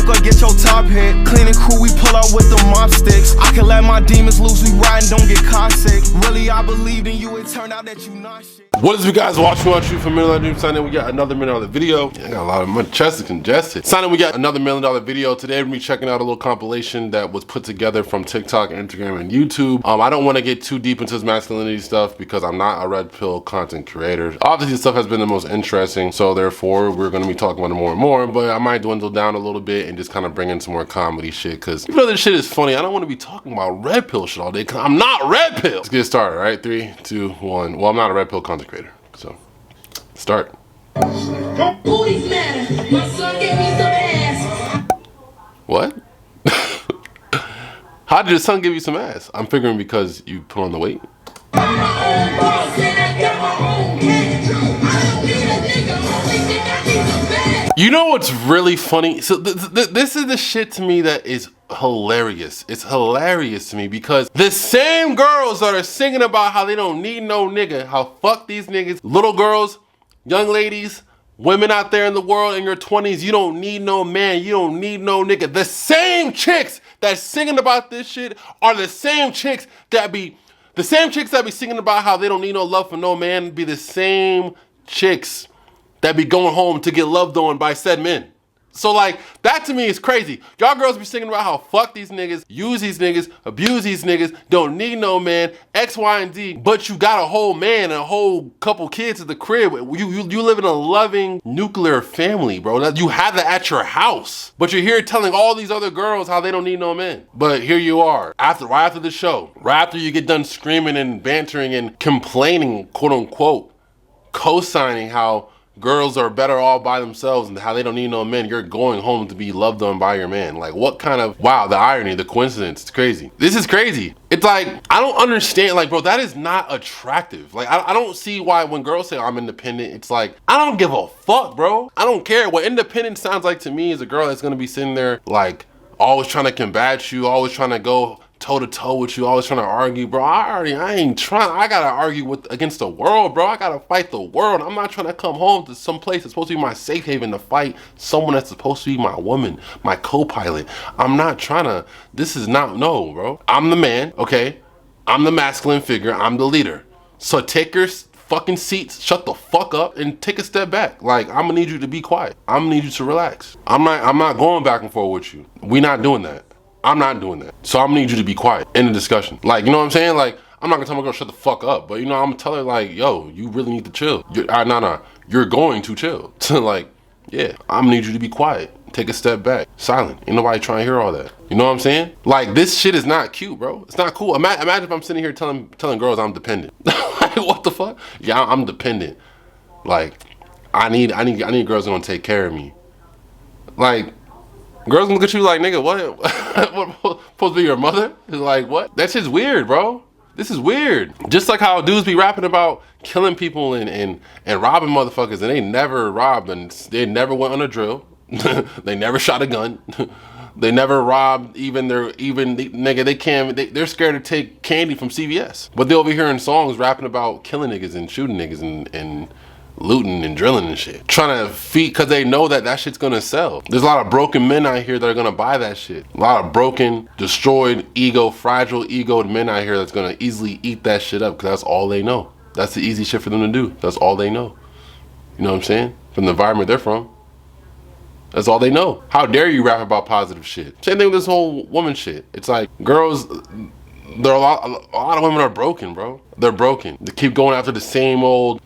or get your top hit. Cleaning crew, we pull out with the mop sticks. I can let my demons loose, we ride and don't get caught sick. Really, I believed in you, it turned out that you not shit. What is up, guys? WatchMeWatchYou for $1 Million Dream. Signing, we got another $1 Million video. I got a lot of my chest is congested. Signing, we got another $1 Million video. Today we're gonna be checking out a little compilation that was put together from TikTok, Instagram, and YouTube. I don't want to get too deep into this masculinity stuff because I'm not a red pill content creator. Obviously, this stuff has been the most interesting, so therefore we're gonna be talking about it more and more. But I might dwindle down a little bit and just kind of bring in some more comedy shit. Because even though this shit is funny, I don't want to be talking about red pill shit all day because I'm not red pill. Let's get started. All right, 3, 2, 1. Well, I'm not a red pill content creator, so. Start. Booties matter. My son gave me some ass. What? How did your son give you some ass? I'm figuring because you put on the weight. I'm my own boss and I got my own cash. I don't need a nigga, only thing I need some bag. You know what's really funny? So this is the shit to me that is hilarious. It's hilarious to me because the same girls that are singing about how they don't need no nigga, how fuck these niggas, little girls, young ladies, women out there in the world in your 20s, you don't need no man, you don't need no nigga. The same chicks that's singing about this shit are the same chicks that be singing about how they don't need no love for no man, be the same chicks that be going home to get loved on by said men. So like, that to me is crazy. Y'all girls be singing about how fuck these niggas, use these niggas, abuse these niggas, don't need no man, X, Y, and Z, but you got a whole man and a whole couple kids at the crib. You live in a loving nuclear family, bro. You have that at your house. But you're here telling all these other girls how they don't need no man. But here you are, right after the show, right after you get done screaming and bantering and complaining, quote unquote, co-signing how girls are better all by themselves and how they don't need no men, you're going home to be loved on by your man. Like, what kind of, wow, the irony, the coincidence, it's crazy. This is crazy. It's like, I don't understand, like, bro, that is not attractive. Like, I don't see why when girls say I'm independent, it's like, I don't give a fuck, bro. I don't care. What independent sounds like to me is a girl that's gonna be sitting there, like, always trying to combat you, always trying to go toe-to-toe with you, always trying to argue, bro. I ain't trying. I gotta argue against the world, bro. I gotta fight the world. I'm not trying to come home to some place that's supposed to be my safe haven to fight someone that's supposed to be my woman, my co-pilot. I'm not trying to, this is not, no, bro. I'm the man, okay? I'm the masculine figure, I'm the leader. So take your fucking seats, shut the fuck up, and take a step back. Like, I'm gonna need you to be quiet. I'm gonna need you to relax. I'm not going back and forth with you. We not doing that. I'm not doing that. So I'm gonna need you to be quiet in the discussion. Like, you know what I'm saying? Like, I'm not gonna tell my girl shut the fuck up, but you know, I'm gonna tell her like, yo, you really need to chill. You're going to chill. Like, yeah, I'm gonna need you to be quiet. Take a step back, silent. Ain't nobody trying to hear all that. You know what I'm saying? Like, this shit is not cute, bro. It's not cool. Imagine if I'm sitting here telling girls I'm dependent. Like, what the fuck? Yeah, I'm dependent. Like, I need girls that gonna take care of me. Like, girls gonna look at you like, nigga, what? What, supposed to be your mother? It's like, what? That shit's weird, bro. This is weird. Just like how dudes be rapping about killing people and robbing motherfuckers, and they never robbed, and they never went on a drill. They never shot a gun. They never robbed nigga, they're scared to take candy from CVS. But they over here in songs rapping about killing niggas and shooting niggas and looting and drilling and shit. Trying to feed, cause they know that shit's gonna sell. There's a lot of broken men out here that are gonna buy that shit. A lot of broken, destroyed ego, fragile egoed men out here that's gonna easily eat that shit up, cause that's all they know. That's the easy shit for them to do. That's all they know. You know what I'm saying? From the environment they're from. That's all they know. How dare you rap about positive shit? Same thing with this whole woman shit. It's like, girls, a lot of women are broken, bro. They're broken. They keep going after the same old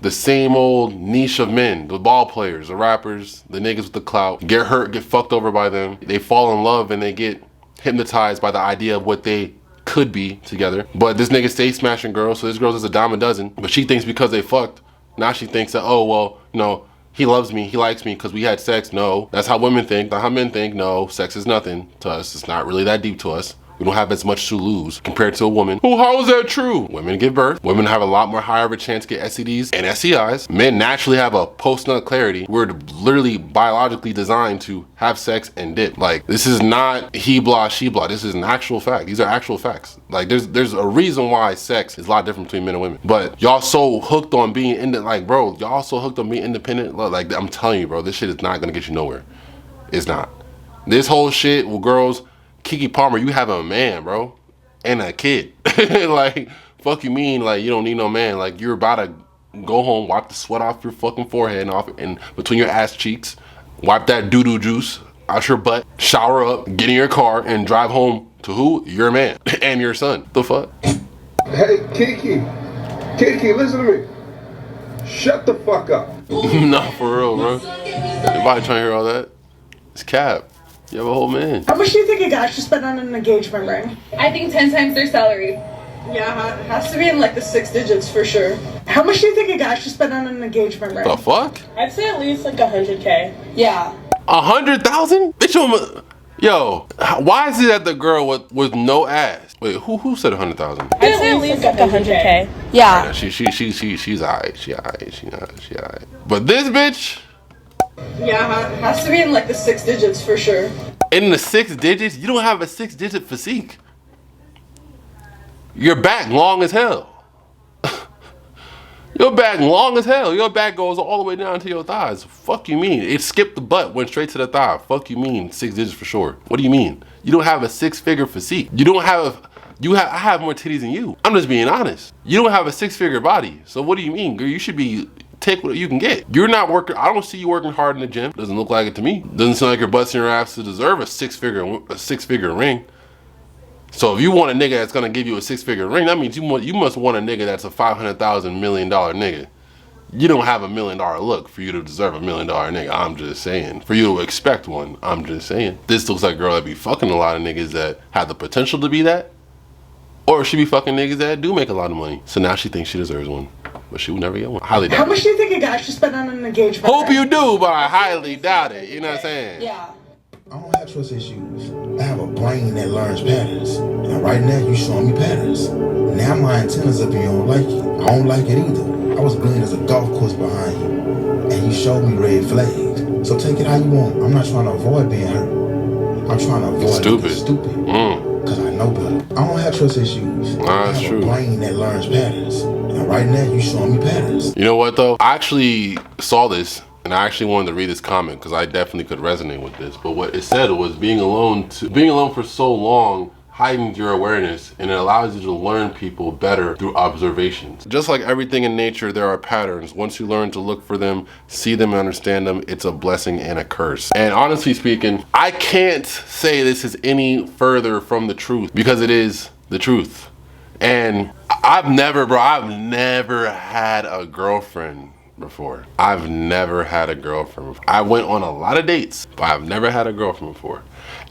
niche of men. The ball players, the rappers, the niggas with the clout. Get hurt, get fucked over by them. They fall in love and they get hypnotized by the idea of what they could be together. But this nigga stays smashing girls, so this girl's just a dime a dozen. But she thinks because they fucked, now she thinks that, oh, well, you know, he loves me, he likes me because we had sex. No, that's how women think, not how men think. No, sex is nothing to us. It's not really that deep to us. We don't have as much to lose compared to a woman. Oh, how is that true? Women give birth. Women have a lot more higher of a chance to get STDs and STIs. Men naturally have a post-nut clarity. We're literally biologically designed to have sex and dip. Like, this is not he blah, she blah. This is an actual fact. These are actual facts. Like, there's a reason why sex is a lot different between men and women. But y'all so hooked on being independent. Like, bro, y'all so hooked on being independent. Like, I'm telling you, bro, this shit is not gonna get you nowhere. It's not. This whole shit with girls, Keke Palmer, you have a man, bro, and a kid. Like, fuck you mean, like, you don't need no man. Like, you're about to go home, wipe the sweat off your fucking forehead and off and between your ass cheeks, wipe that doo-doo juice out your butt, shower up, get in your car, and drive home to who? Your man and your son. The fuck? Hey, Keke, listen to me. Shut the fuck up. Nah, for real, bro. Everybody trying to hear all that? It's cap. You have a whole man. How much do you think a guy should spend on an engagement ring? I think 10 times their salary. Yeah, it has to be in like the 6 digits for sure. How much do you think a guy should spend on an engagement ring? The fuck? I'd say at least like 100K. Yeah. 100,000? Bitch, yo, why is it that the girl with no ass? Wait, who said 100,000? I'd say at least like 100K. Yeah. She's alright. She alright. But this bitch, Yeah, it has to be in like the 6 digits for sure. in the 6 digits, you don't have a 6-digit physique. Your back long as hell. Your back long as hell. Your back goes all the way down to your thighs. Fuck you mean? It skipped the butt, went straight to the thigh. Fuck you mean? 6 digits for sure. What do you mean? You don't have a 6-figure physique. I have more titties than you. I'm just being honest. You don't have a 6-figure body. So what do you mean, girl? You should be take what you can get. You're not working. I don't see you working hard in the gym. Doesn't look like it to me. Doesn't seem like you're busting your ass to deserve a six-figure ring. So if you want a nigga that's gonna give you a 6-figure ring, that means you must want a nigga that's a $500,000 million nigga. You don't have $1 million look for you to deserve $1 million nigga. I'm just saying. For you to expect one, I'm just saying. This looks like a girl that be fucking a lot of niggas that have the potential to be that, or she be fucking niggas that do make a lot of money. So now she thinks she deserves one, but she will never get one. Highly doubt it. How much do you think a guy should spend on an engagement Hope ring? you do, but I highly doubt it. You know what I'm saying? Yeah. I don't have trust issues. I have a brain that learns patterns. And right now, you showing me patterns. Now my antenna's up and you don't like it. I don't like it either. I was green as a golf course behind you. And you showed me red flags. So take it how you want. I'm not trying to avoid being hurt. I'm trying to avoid being stupid. Because I know better. I don't have trust issues. I have a brain that learns patterns. And right now, you showing me patterns. You know what, though? I actually saw this. And I actually wanted to read this comment because I definitely could resonate with this. But what it said was being alone for so long heightens your awareness and it allows you to learn people better through observations. Just like everything in nature, there are patterns. Once you learn to look for them, see them, and understand them, it's a blessing and a curse. And honestly speaking, I can't say this is any further from the truth because it is the truth. And I've never had a girlfriend before. I've never had a girlfriend before. I went on a lot of dates, but I've never had a girlfriend before.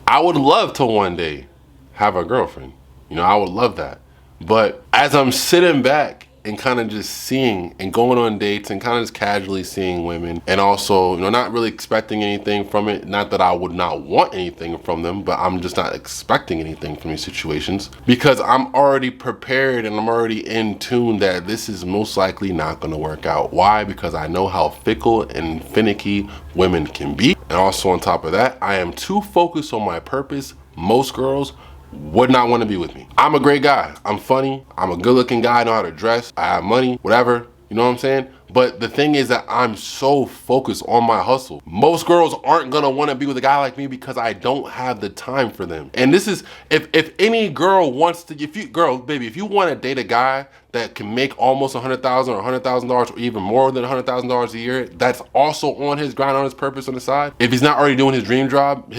I would love to one day have a girlfriend. You know, I would love that. But as I'm sitting back and kind of just seeing and going on dates and kind of just casually seeing women and also, you know, not really expecting anything from it. Not that I would not want anything from them, but I'm just not expecting anything from these situations because I'm already prepared and I'm already in tune that this is most likely not going to work out. Why? Because I know how fickle and finicky women can be. And also on top of that, I am too focused on my purpose. Most girls would not want to be with me. I'm a great guy. I'm funny. I'm a good looking guy. I know how to dress. I have money, whatever. You know what I'm saying? But the thing is that I'm so focused on my hustle. Most girls aren't gonna want to be with a guy like me because I don't have the time for them. And this is, if any girl wants to, if you want to date a guy that can make almost $100,000 or $100,000 or even more than $100,000 a year, that's also on his grind, on his purpose on the side. If he's not already doing his dream job,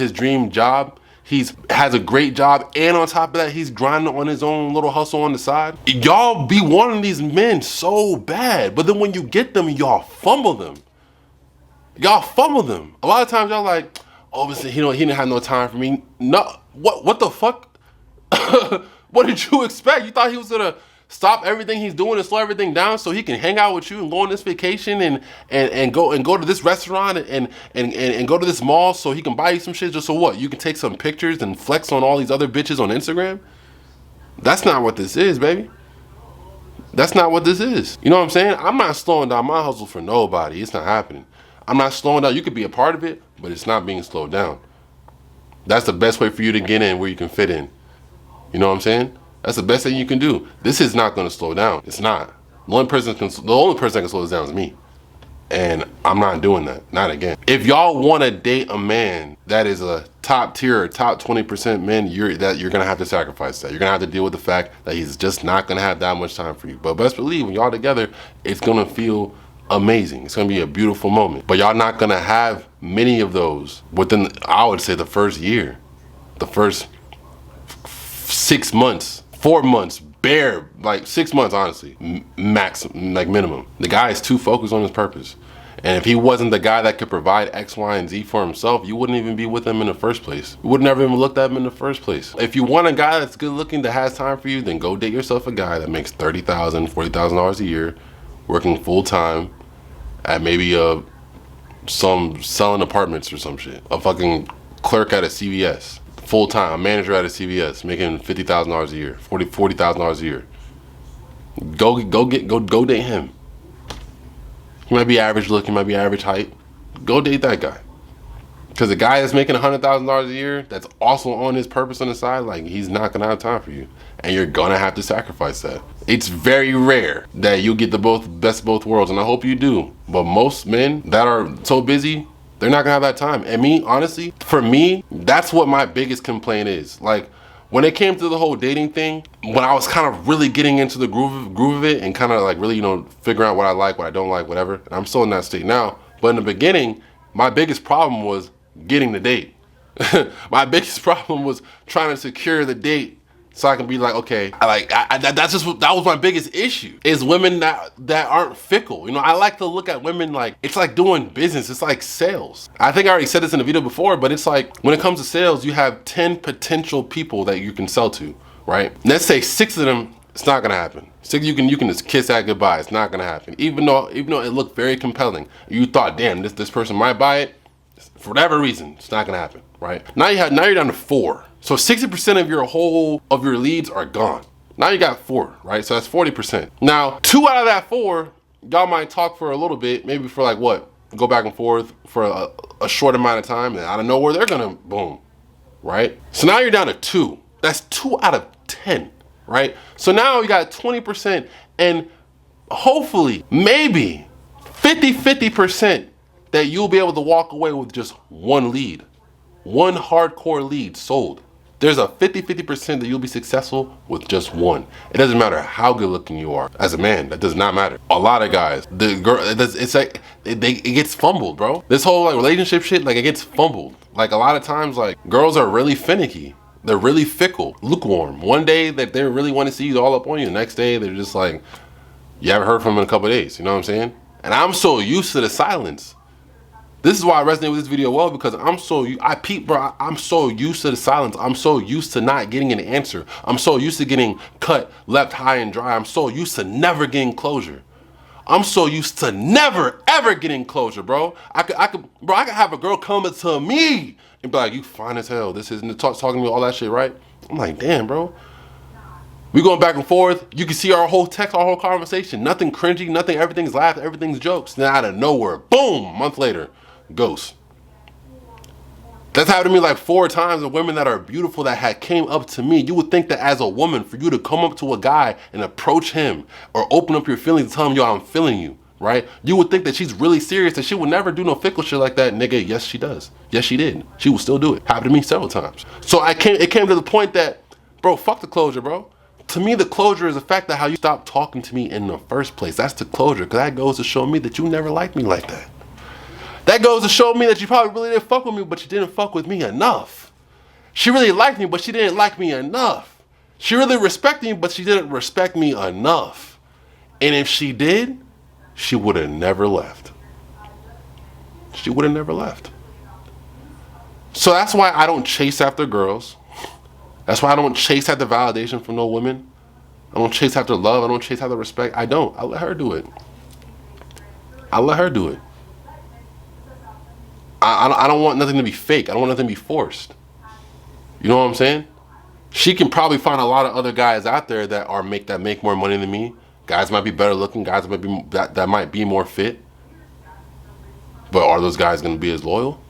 has a great job, and on top of that, he's grinding on his own little hustle on the side. Y'all be wanting these men so bad, but then when you get them, y'all fumble them. A lot of times y'all like, oh, listen, he didn't have no time for me. No, what the fuck? What did you expect? You thought he was gonna stop everything he's doing and slow everything down so he can hang out with you and go on this vacation and go to this restaurant and go to this mall so he can buy you some shit just so what? You can take some pictures and flex on all these other bitches on Instagram? That's not what this is, baby. That's not what this is. You know what I'm saying? I'm not slowing down my hustle for nobody. It's not happening. I'm not slowing down. You could be a part of it, but it's not being slowed down. That's the best way for you to get in where you can fit in. You know what I'm saying? That's the best thing you can do. This is not going to slow down. It's not. The only person that can slow this down is me. And I'm not doing that, not again. If y'all want to date a man that is a top tier or top 20% men, you're gonna have to sacrifice that. You're gonna have to deal with the fact that he's just not gonna have that much time for you. But best believe when y'all together, it's gonna feel amazing. It's gonna be a beautiful moment. But y'all not gonna have many of those within, I would say, the first year, the first 6 months, 4 months, bare, like 6 months, honestly, max, like minimum. The guy is too focused on his purpose. And if he wasn't the guy that could provide X, Y, and Z for himself, you wouldn't even be with him in the first place. You would never even looked at him in the first place. If you want a guy that's good looking, that has time for you, then go date yourself a guy that makes $30,000, $40,000 a year, working full time at maybe some selling apartments or some shit. A fucking clerk at a CVS, full time, a manager at a CVS, making $50,000 a year, $40,000 a year. Go date him. He might be average look, he might be average height. Go date that guy. Because the guy that's making $100,000 a year, that's also on his purpose on the side, like, he's not gonna have time for you. And you're gonna have to sacrifice that. It's very rare that you get the best of both worlds, and I hope you do. But most men that are so busy, they're not gonna have that time. And me, honestly, for me, that's what my biggest complaint is. Like, when it came to the whole dating thing, when I was kind of really getting into the groove of it and kind of like really, figuring out what I like, what I don't like, whatever. And I'm still in that state now. But in the beginning, my biggest problem was getting the date. My biggest problem was trying to secure the date so I can be like, okay, that was my biggest issue, is women that aren't fickle. I like to look at women like, it's like doing business. It's like sales. I think I already said this in a video before, but it's like, when it comes to sales, you have 10 potential people that you can sell to, right? Let's say 6 of them, it's not gonna happen. 6, you can just kiss that goodbye. It's not gonna happen. Even though it looked very compelling, you thought, damn, this person might buy it. For whatever reason, it's not gonna happen, right? Now you're down to 4. So 60% of your leads are gone. Now you got 4, right? So that's 40%. Now 2 out of that 4, y'all might talk for a little bit, maybe for like what? Go back and forth for a short amount of time, and out of nowhere they're gonna boom, right? So now you're down to 2. That's 2 out of 10, right? So now you got 20%, and hopefully, maybe 50% that you'll be able to walk away with just 1 lead. 1 hardcore lead sold. There's a 50% that you'll be successful with just 1. It doesn't matter how good looking you are. As a man, that does not matter. A lot of guys, it's like, it gets fumbled, bro. This whole like relationship shit, like, it gets fumbled. Like, a lot of times, like, girls are really finicky. They're really fickle, lukewarm. One day that they really want to see you all up on you. The next day, they're just like, you haven't heard from them in a couple of days. You know what I'm saying? And I'm so used to the silence. This is why I resonate with this video well, because I'm so used to the silence. I'm so used to not getting an answer. I'm so used to getting cut, left high and dry. I'm so used to never getting closure. I'm so used to never ever getting closure, bro. I could have a girl come up to me and be like, you fine as hell. This isn't talking to me all that shit, right? I'm like, damn, bro. We going back and forth. You can see our whole text, our whole conversation. Nothing cringy, nothing, everything's laugh, everything's jokes. Then out of nowhere, boom, a month later, ghost. That's happened to me like 4 times of women that are beautiful that came up to me. You would think that as a woman, for you to come up to a guy and approach him or open up your feelings and tell him, yo, I'm feeling you, right? You would think that she's really serious, that she would never do no fickle shit like that. Nigga, yes, she does. Yes, she did. She will still do it. Happened to me several times. So it came to the point that, bro, fuck the closure, bro. To me, the closure is the fact that how you stopped talking to me in the first place. That's the closure, because that goes to show me that you never liked me like that. That goes to show me that you probably really didn't fuck with me, but you didn't fuck with me enough. She really liked me, but she didn't like me enough. She really respected me, but she didn't respect me enough. And if she did, she would have never left. She would have never left. So that's why I don't chase after girls. That's why I don't chase after validation from no women. I don't chase after love. I don't chase after respect. I don't. I let her do it. I let her do it. I don't want nothing to be fake. I don't want nothing to be forced. You know what I'm saying? She can probably find a lot of other guys out there that make more money than me. Guys might be better looking. Guys might be that might be more fit. But are those guys going to be as loyal?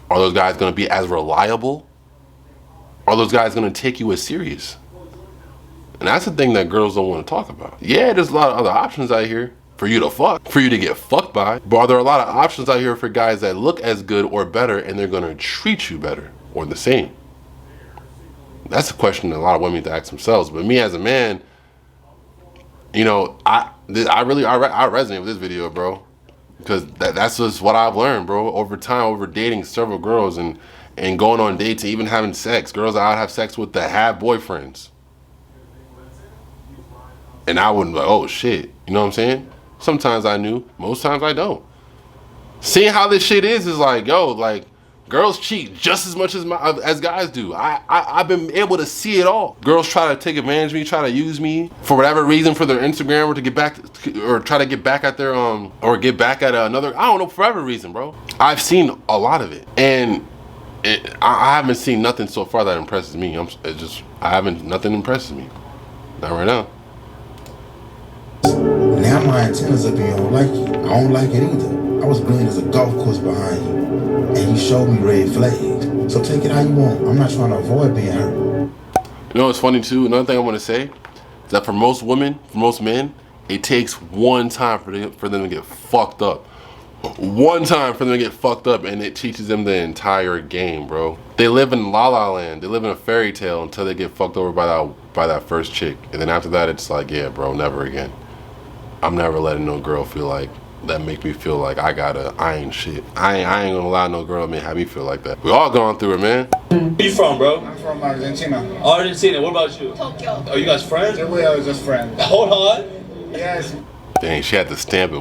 Are those guys going to be as reliable? Are those guys going to take you as serious? And that's the thing that girls don't want to talk about. Yeah, there's a lot of other options out here, for you to fuck, for you to get fucked by. But are there a lot of options out here for guys that look as good or better and they're gonna treat you better or the same? That's a question that a lot of women need to ask themselves. But me as a man, you know, I resonate with this video, bro. Because that's just what I've learned, bro. Over time, over dating several girls and going on dates and even having sex. Girls that I would have sex with that have boyfriends. And I wouldn't be like, oh shit. You know what I'm saying? Sometimes I knew, most times I don't. Seeing how this shit is like, yo, like, girls cheat just as much as guys do. I've been able to see it all. Girls try to take advantage of me, try to use me for whatever reason, for their Instagram, or to get back, or try to get back at their or get back at another, I don't know, for whatever reason, bro. I've seen a lot of it, and I haven't seen nothing so far that impresses me. Nothing impresses me. Not right now. Now my antennas up and you don't like it. I don't like it either. I was green as a golf course behind you, and you showed me red flags. So take it how you want. I'm not trying to avoid being hurt. You know what's funny too? Another thing I want to say is that for most women, for most men, it takes one time for them to get fucked up. One time for them to get fucked up, and it teaches them the entire game, bro. They live in La La Land. They live in a fairy tale until they get fucked over by that first chick, and then after that, it's like, yeah, bro, never again. I'm never letting no girl feel like that, make me feel like I ain't shit. I ain't gonna allow no girl to have me feel like that. We all gone through it, man. Where you from, bro? I'm from Argentina. Argentina. What about you? Tokyo. Are you guys friends? We are just friends. Hold on. Yes. Dang, she had to stamp it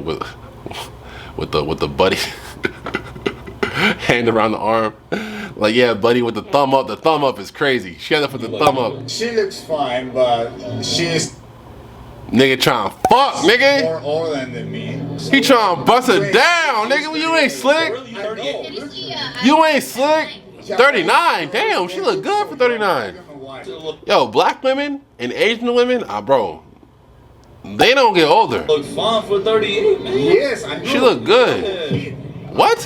with the buddy hand around the arm. Like, yeah, buddy, with the thumb up. The thumb up is crazy. She had to put the thumb up. She looks fine, but she is Nigga trying to fuck, nigga. more older than me. He trying to bust it down, nigga. You ain't slick. You ain't slick. 39. Damn, she look good for 39. Yo, black women and Asian women, bro, they don't get older. Look fine for 38, man. Yes, I know. She look good. What?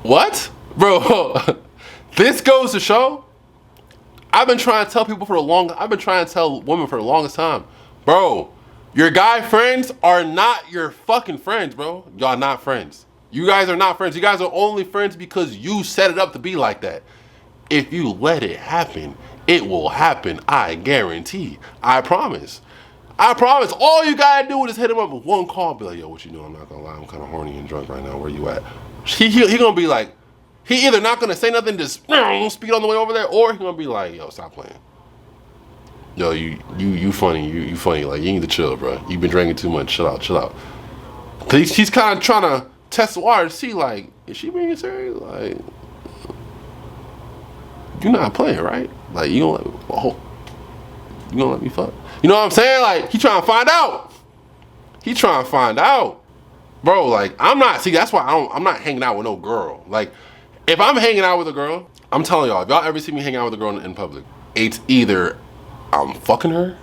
What? Bro, this goes to show, I've been trying to tell women for the longest time, bro, your guy friends are not your fucking friends, bro. Y'all not friends. You guys are not friends. You guys are only friends because you set it up to be like that. If you let it happen, it will happen. I guarantee. I promise. I promise. All you gotta do is hit him up with one call. Be like, yo, what you doing? I'm not gonna lie. I'm kind of horny and drunk right now. Where you at? He gonna be like, he either not gonna say nothing, just speed on the way over there, or he gonna be like, yo, stop playing. Yo, you funny. You funny. Like, you need to chill, bro. You been drinking too much. Chill out. Chill out. Cause he's kind of trying to test the water to see, like, is she being serious? Like, you're not playing, right? Like, you gonna let me fuck? You know what I'm saying? Like, he trying to find out. He trying to find out, bro. Like, I'm not. See, that's why I'm not hanging out with no girl. Like, if I'm hanging out with a girl, I'm telling y'all, if y'all ever see me hang out with a girl in public, it's either I'm fucking her,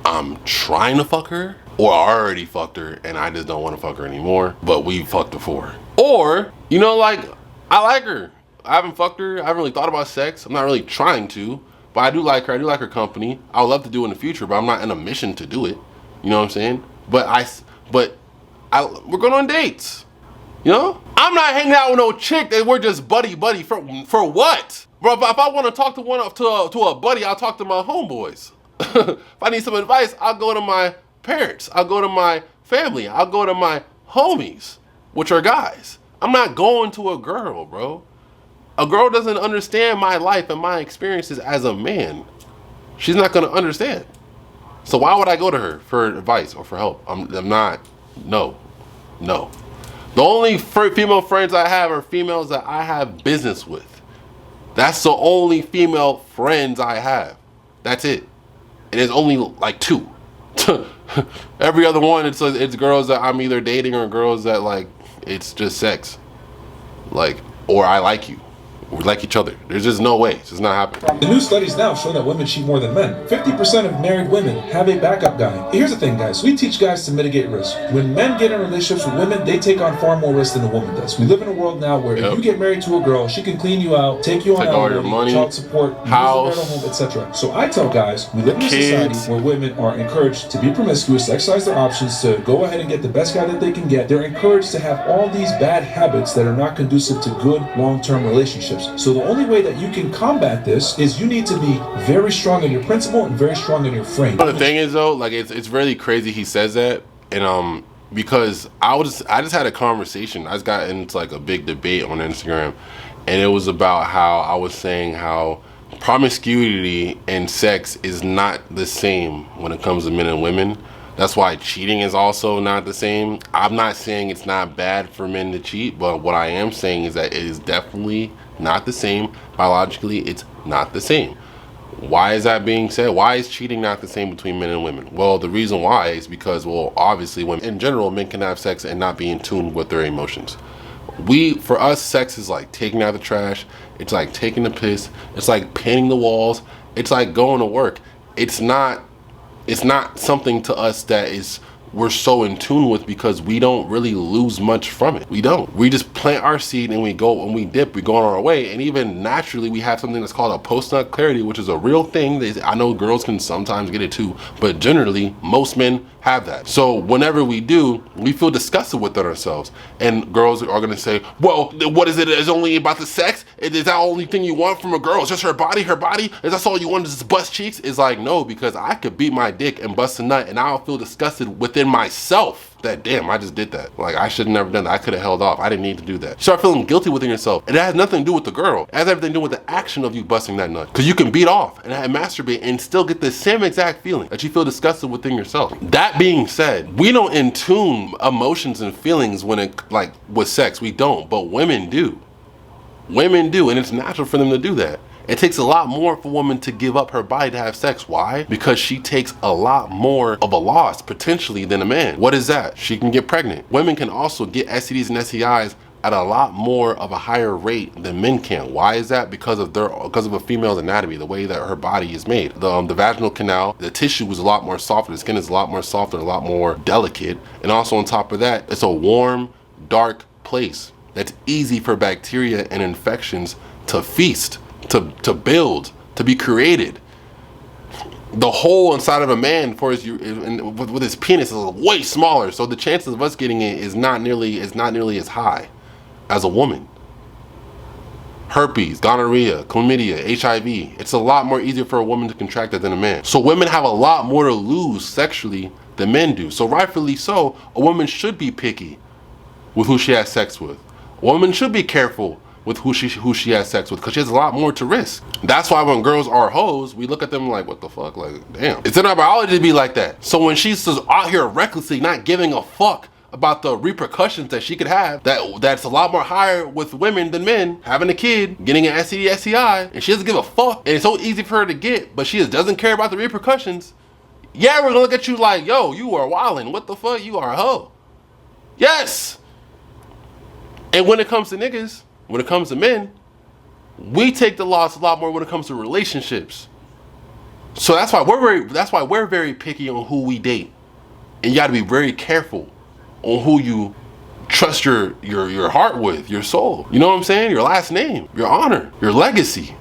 I'm trying to fuck her, or I already fucked her and I just don't want to fuck her anymore, but we fucked before. Or, you know, like, I like her. I haven't fucked her. I haven't really thought about sex. I'm not really trying to, but I do like her. I do like her company. I would love to do it in the future, but I'm not in a mission to do it. You know what I'm saying? But we're going on dates. You know? I'm not hanging out with no chick that we're just buddy for what? Bro, if I want to talk to a buddy, I'll talk to my homeboys. If I need some advice, I'll go to my parents. I'll go to my family. I'll go to my homies, which are guys. I'm not going to a girl, bro. A girl doesn't understand my life and my experiences as a man. She's not gonna understand. So why would I go to her for advice or for help? I'm not. No. The only female friends I have are females that I have business with. That's the only female friends I have. That's it. And there's only like 2. Every other one, it's girls that I'm either dating or girls that, like, it's just sex. Like, or I like you. We like each other. There's just no way. It's just not happening. The new studies now show that women cheat more than men. 50% of married women have a backup guy. Here's the thing, guys. We teach guys to mitigate risk. When men get in relationships with women, they take on far more risk than a woman does. We live in a world now where if you get married to a girl, she can clean you out, take you on all your money, child support, house, home, etc. So I tell guys, we live in a society where women are encouraged to be promiscuous, exercise their options, to go ahead and get the best guy that they can get. They're encouraged to have all these bad habits that are not conducive to good long-term relationships. So the only way that you can combat this is you need to be very strong in your principle and very strong in your frame. But the thing is though, like it's really crazy he says that, and because I just had a conversation. I just got into like a big debate on Instagram, and it was about how I was saying how promiscuity and sex is not the same when it comes to men and women. That's why cheating is also not the same. I'm not saying it's not bad for men to cheat, but what I am saying is that it is definitely not the same. Biologically, it's not the same. Why is that being said? Why is cheating not the same between men and women? Well, the reason why is because, well, obviously, when in general, men can have sex and not be in tune with their emotions. For us, sex is like taking out the trash. It's like taking the piss. It's like painting the walls. It's like going to work. It's not something to us that we're so in tune with, because we don't really lose much from it. We don't. We just plant our seed and we go and we dip, we go on our way. And even naturally, we have something that's called a post-nut clarity, which is a real thing. I know girls can sometimes get it too, but generally, most men have that. So whenever we do, we feel disgusted with ourselves. And girls are gonna say, well, what is it? It's only about the sex? Is that the only thing you want from a girl? It's just her body? Is that all you want, is just bust cheeks? It's like, no, because I could beat my dick and bust a nut and I'll feel disgusted within myself that, damn, I just did that. Like, I should have never done that. I could have held off. I didn't need to do that. You start feeling guilty within yourself. And it has nothing to do with the girl. It has everything to do with the action of you busting that nut. Because you can beat off and masturbate and still get the same exact feeling that you feel disgusted within yourself. That being said, we don't intune emotions and feelings when it, like with sex, we don't, but women do. Women do, and it's natural for them to do that. It takes a lot more for a woman to give up her body to have sex. Why? Because she takes a lot more of a loss, potentially, than a man. What is that? She can get pregnant. Women can also get STDs and STIs at a lot more of a higher rate than men can. Why is that? Because of a female's anatomy, the way that her body is made. The vaginal canal, the tissue is a lot more softer. The skin is a lot more softer, a lot more delicate. And also on top of that, it's a warm, dark place that's easy for bacteria and infections to feast, to build, to be created. The hole inside of a man with his penis is way smaller, so the chances of us getting it is not nearly as high as a woman. Herpes, gonorrhea, chlamydia, HIV, it's a lot more easier for a woman to contract that than a man. So women have a lot more to lose sexually than men do. So rightfully so, a woman should be picky with who she has sex with. A woman should be careful with who she has sex with, because she has a lot more to risk. That's why when girls are hoes, we look at them like, what the fuck, like, damn. It's in our biology to be like that. So when she's just out here recklessly not giving a fuck about the repercussions that she could have, that's a lot more higher with women than men, having a kid, getting an STD, STI, and she doesn't give a fuck, and it's so easy for her to get, but she just doesn't care about the repercussions. Yeah, we're gonna look at you like, yo, you are wildin', what the fuck, you are a hoe. Yes! And when it comes to niggas, when it comes to men, we take the loss a lot more when it comes to relationships. So that's why we're very picky on who we date. And you gotta be very careful on who you trust your heart with, your soul. You know what I'm saying? Your last name, your honor, your legacy.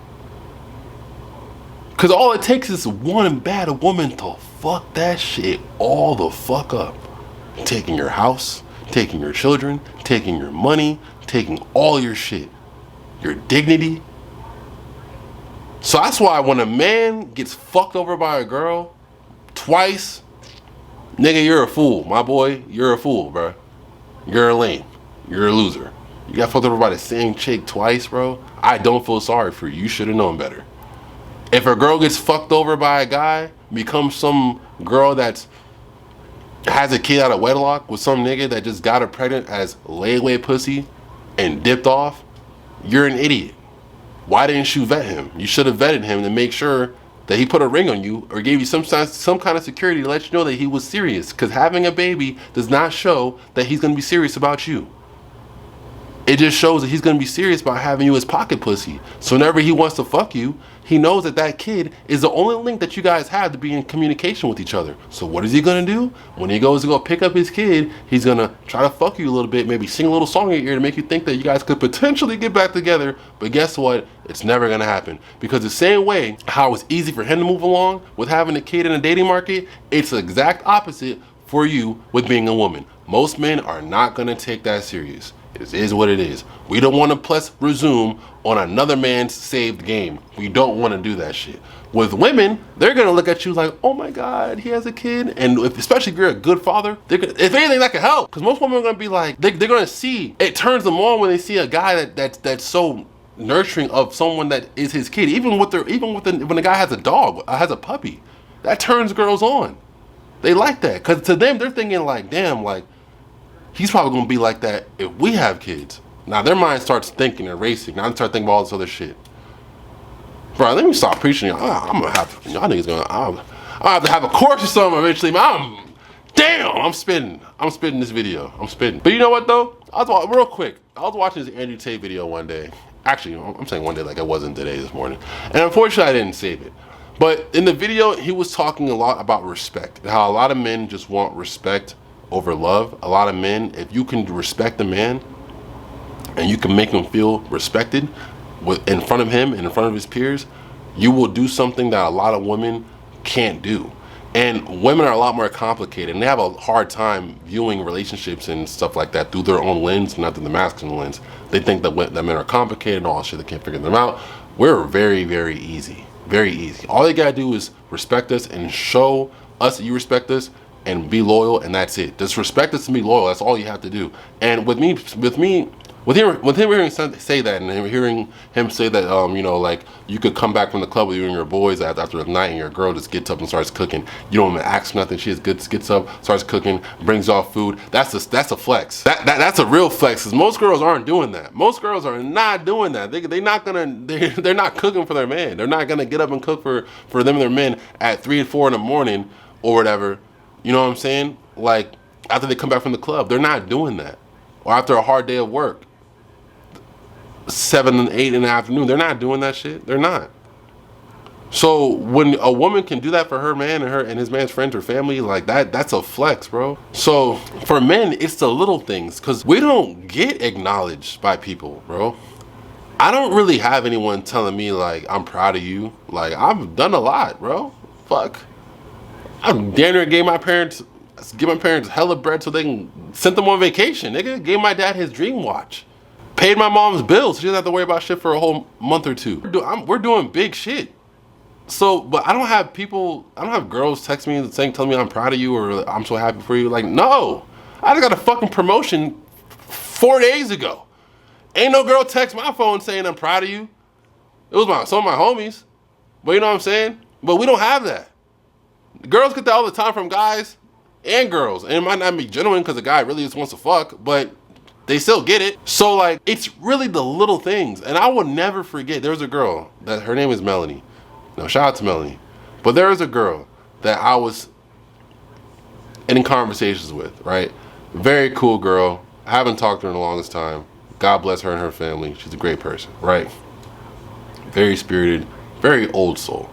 Cause all it takes is one bad woman to fuck that shit all the fuck up. Taking your house, taking your children, taking your money, taking all your shit, your dignity. So that's why when a man gets fucked over by a girl twice, nigga, you're a fool. My boy, you're a fool, bro. You're a lame. You're a loser. You got fucked over by the same chick twice, bro. I don't feel sorry for you. You should have known better. If a girl gets fucked over by a guy, becomes some girl that's has a kid out of wedlock with some nigga that just got her pregnant as layaway pussy and dipped off, you're an idiot. Why didn't you vet him? You should have vetted him to make sure that he put a ring on you or gave you some kind of security to let you know that he was serious. Because having a baby does not show that he's going to be serious about you. it just shows that he's gonna be serious about having you as pocket pussy. So whenever he wants to fuck you, he knows that that kid is the only link that you guys have to be in communication with each other. So what is he gonna do? When he goes to go pick up his kid, he's gonna try to fuck you a little bit, maybe sing a little song in your ear to make you think that you guys could potentially get back together. But guess what? It's never gonna happen. Because the same way how it's easy for him to move along with having a kid in the dating market, it's the exact opposite for you with being a woman. Most men are not gonna take that serious. It is what it is. We don't want to press resume on another man's saved game. We don't want to do that shit. With women, they're gonna look at you like, oh my God, he has a kid. And especially if you're a good father, if anything, that can help. Because most women are gonna be like, they're gonna see, it turns them on when they see a guy that's so nurturing of someone that is his kid. Even when the guy has a dog, has a puppy, that turns girls on. They like that. Because to them, they're thinking like, damn, like, he's probably gonna be like that if we have kids. Now their mind starts thinking and racing. Now they start thinking about all this other shit. Bro, let me stop preaching. I'm gonna have to, y'all niggas gonna, I'll have to have a course or something eventually. Damn, I'm spitting this video. I'm spitting. But you know what though? Real quick, I was watching this Andrew Tate video one day. Actually, I'm saying one day like it wasn't today, this morning. And unfortunately I didn't save it. But in the video, he was talking a lot about respect. And how a lot of men just want respect over love. A lot of men, if you can respect a man and you can make him feel respected in front of him and in front of his peers, you will do something that a lot of women can't do. And women are a lot more complicated and they have a hard time viewing relationships and stuff like that through their own lens, not through the masculine lens. They think that men are complicated and all that shit, they can't figure them out. We're very, very easy. Very easy. All you gotta do is respect us and show us that you respect us and be loyal, and that's it. Just respect us and be loyal. That's all you have to do. And with him hearing say that, and hearing him say that, you know, like you could come back from the club with you and your boys after the night, and your girl just gets up and starts cooking. You don't even ask nothing. She just gets up, starts cooking, brings off food. That's a flex. That's a real flex. Cause most girls aren't doing that. Most girls are not doing that. They're not cooking for their man. They're not gonna get up and cook for them and their men at 3 and 4 in the morning or whatever. You know what I'm saying? Like, after they come back from the club, they're not doing that. Or after a hard day of work, 7 and 8 in the afternoon, they're not doing that shit. They're not. So when a woman can do that for her man and his man's friends or family, like that's a flex, bro. So for men, it's the little things, because we don't get acknowledged by people, bro. I don't really have anyone telling me like, I'm proud of you. Like, I've done a lot, bro. Fuck. I damn near gave my parents hella bread so they can send them on vacation, nigga. Gave my dad his dream watch. Paid my mom's bills so she doesn't have to worry about shit for a whole month or two. We're doing big shit. So, but I don't have girls text me telling me I'm proud of you or I'm so happy for you. Like, no. I just got a fucking promotion 4 days ago. Ain't no girl text my phone saying I'm proud of you. It was some of my homies. But you know what I'm saying? But we don't have that. Girls get that all the time from guys and girls. And it might not be genuine because the guy really just wants to fuck, but they still get it. So like, it's really the little things. And I will never forget, there was a girl, that her name is Melanie. No, shout out to Melanie. But there was a girl that I was in conversations with, right? Very cool girl. I haven't talked to her in the longest time. God bless her and her family. She's a great person, right? Very spirited, very old soul.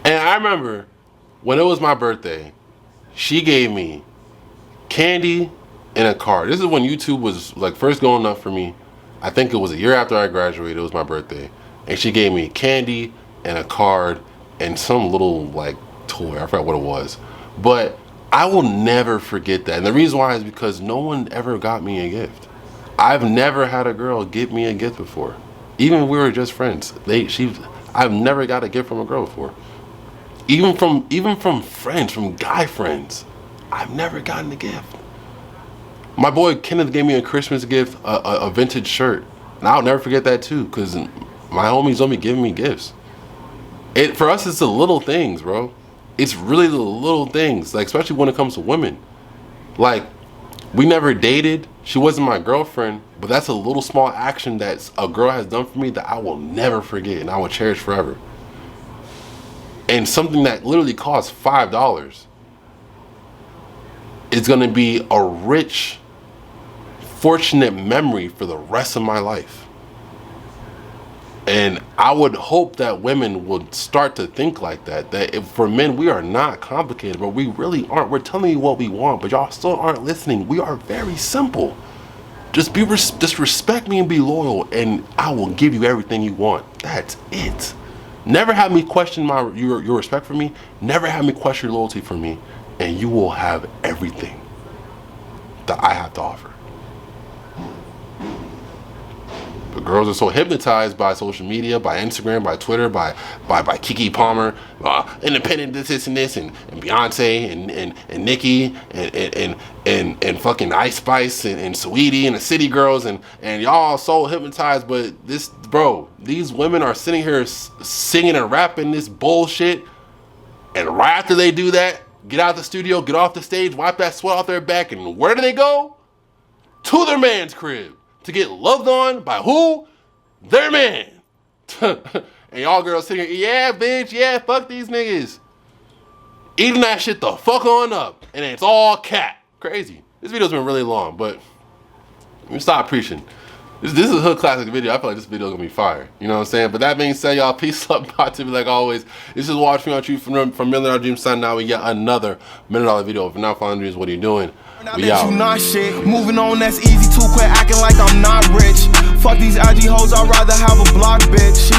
And I remember when it was my birthday, she gave me candy and a card. This is when YouTube was like first going up for me. I think it was a year after I graduated. It was my birthday. And she gave me candy and a card and some little like toy. I forgot what it was. But I will never forget that. And the reason why is because no one ever got me a gift. I've never had a girl give me a gift before. Even when we were just friends. I've never got a gift from a girl before. Even from friends, from guy friends, I've never gotten a gift. My boy Kenneth gave me a Christmas gift, a vintage shirt. And I'll never forget that too, because my homies don't be giving me gifts. For us, it's the little things, bro. It's really the little things, like especially when it comes to women. Like, we never dated. She wasn't my girlfriend, but that's a little small action that a girl has done for me that I will never forget and I will cherish forever. And something that literally costs $5 is gonna be a rich unfortunate memory for the rest of my life. And I would hope that women would start to think like that. That if, for men, we are not complicated, but we really aren't. We're telling you what we want, but y'all still aren't listening. We are very simple. Just respect me and be loyal, and I will give you everything you want. That's it. Never have me question your respect for me. Never have me question your loyalty for me, and you will have everything that I have to offer. But girls are so hypnotized by social media, by Instagram, by Twitter, by Keke Palmer, independent this and this, and Beyonce and Nicki and fucking Ice Spice and Saweetie and the City Girls and y'all so hypnotized. But this, bro, these women are sitting here singing and rapping this bullshit, and right after they do that, get out the studio, get off the stage, wipe that sweat off their back, and where do they go? To their man's crib. To get loved on by who? Their man. And y'all girls sitting here, yeah, bitch, yeah, fuck these niggas. Eating that shit the fuck on up. And it's all cat. Crazy. This video's been really long, but let me stop preaching. This is a hood classic video. I feel like this video is gonna be fire. You know what I'm saying? But that being said, y'all, peace up. About to be like always. This is WatchMeWatchYou from $1 Million Dreams signing out with yet another $1 Million video. If you're not following dreams, what are you doing? We out. You not shit. Moving on, that's easy. Too quick acting like I'm not rich. Fuck these IG hoes, I'd rather have a block bitch.